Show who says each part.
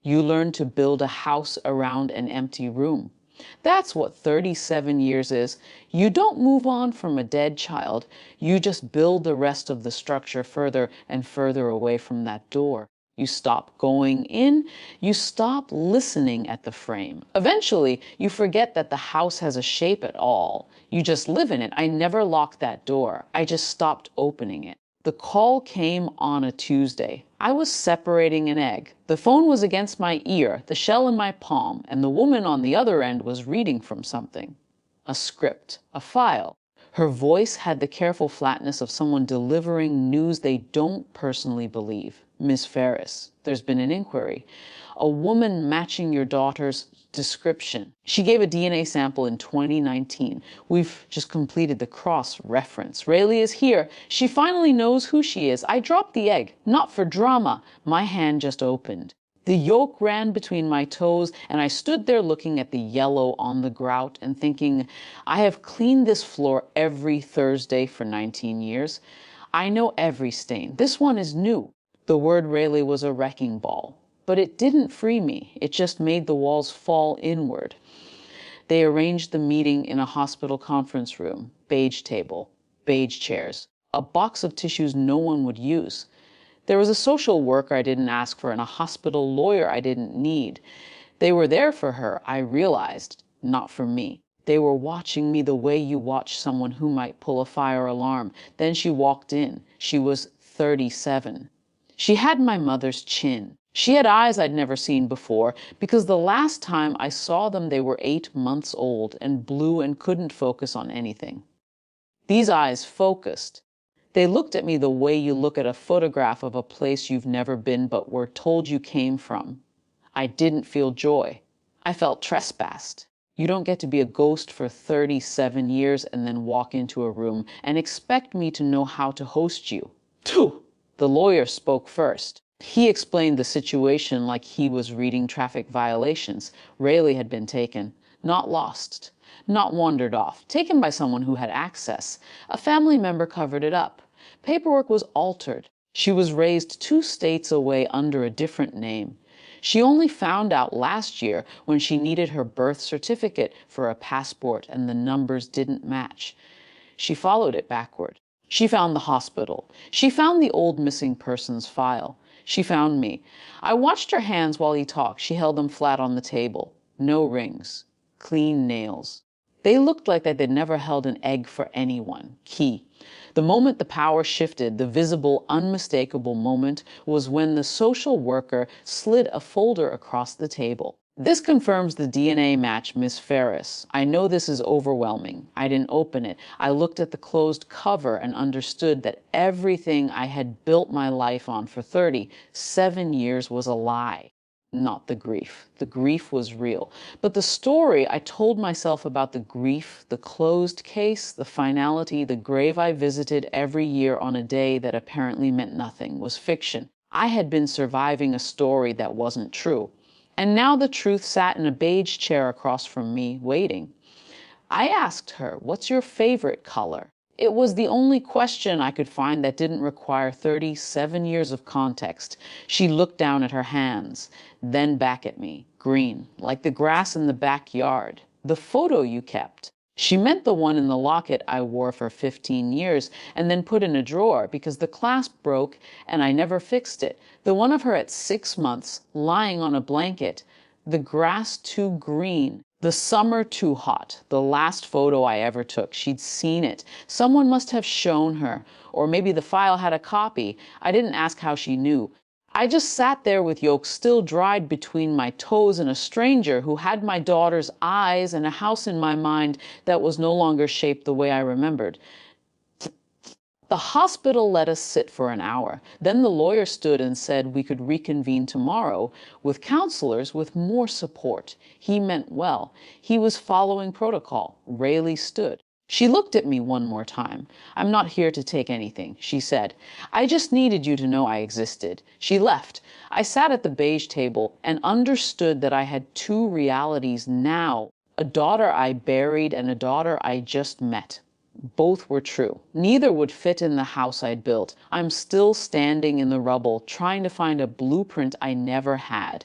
Speaker 1: You learn to build a house around an empty room. That's what 37 years is. You don't move on from a dead child. You just build the rest of the structure further and further away from that door. You stop going in. You stop listening at the frame. Eventually, you forget that the house has a shape at all. You just live in it. I never locked that door. I just stopped opening it. The call came on a Tuesday. I was separating an egg. The phone was against my ear, the shell in my palm, and the woman on the other end was reading from something. A script, a file. Her voice had the careful flatness of someone delivering news they don't personally believe. Miss Ferris, there's been an inquiry. A woman matching your daughter's description. She gave a DNA sample in 2019. We've just completed the cross-reference. Railey is here. She finally knows who she is. I dropped the egg, not for drama. My hand just opened. The yolk ran between my toes, and I stood there looking at the yellow on the grout and thinking, I have cleaned this floor every Thursday for 19 years. I know every stain. This one is new. The word Railey was a wrecking ball. But it didn't free me. It just made the walls fall inward. They arranged the meeting in a hospital conference room. Beige table, beige chairs, a box of tissues no one would use. There was a social worker I didn't ask for and a hospital lawyer I didn't need. They were there for her, I realized, not for me. They were watching me the way you watch someone who might pull a fire alarm. Then she walked in. She was 37. She had my mother's chin. She had eyes I'd never seen before, because the last time I saw them they were 8 months old and blue and couldn't focus on anything. These eyes focused. They looked at me the way you look at a photograph of a place you've never been but were told you came from. I didn't feel joy. I felt trespassed. You don't get to be a ghost for 37 years and then walk into a room and expect me to know how to host you. Phew! The lawyer spoke first. He explained the situation like he was reading traffic violations. Railey had been taken, not lost, not wandered off, taken by someone who had access. A family member covered it up. Paperwork was altered. She was raised 2 states away under a different name. She only found out last year when she needed her birth certificate for a passport and the numbers didn't match. She followed it backward. She found the hospital. She found the old missing persons file. She found me. I watched her hands while he talked. She held them flat on the table. No rings. Clean nails. They looked like they'd never held an egg for anyone. Key. The moment the power shifted, the visible, unmistakable moment, was when the social worker slid a folder across the table. This confirms the DNA match, Miss Ferris. I know this is overwhelming. I didn't open it. I looked at the closed cover and understood that everything I had built my life on for 37 years was a lie. Not the grief. The grief was real. But the story I told myself about the grief, the closed case, the finality, the grave I visited every year on a day that apparently meant nothing, was fiction. I had been surviving a story that wasn't true. And now the truth sat in a beige chair across from me, waiting. I asked her, "What's your favorite color?" It was the only question I could find that didn't require 37 years of context. She looked down at her hands, then back at me. Green, like the grass in the backyard. The photo you kept. She meant the one in the locket I wore for 15 years and then put in a drawer because the clasp broke and I never fixed it. The one of her at 6 months, lying on a blanket. The grass too green. The summer too hot. The last photo I ever took. She'd seen it. Someone must have shown her. Or maybe the file had a copy. I didn't ask how she knew. I just sat there with yolk still dried between my toes and a stranger who had my daughter's eyes and a house in my mind that was no longer shaped the way I remembered. The hospital let us sit for an hour. Then the lawyer stood and said we could reconvene tomorrow with counselors with more support. He meant well. He was following protocol. Railey stood. She looked at me one more time. "I'm not here to take anything," she said. "I just needed you to know I existed." She left. I sat at the beige table and understood that I had 2 realities now. A daughter I buried and a daughter I just met. Both were true. Neither would fit in the house I'd built. I'm still standing in the rubble, trying to find a blueprint I never had.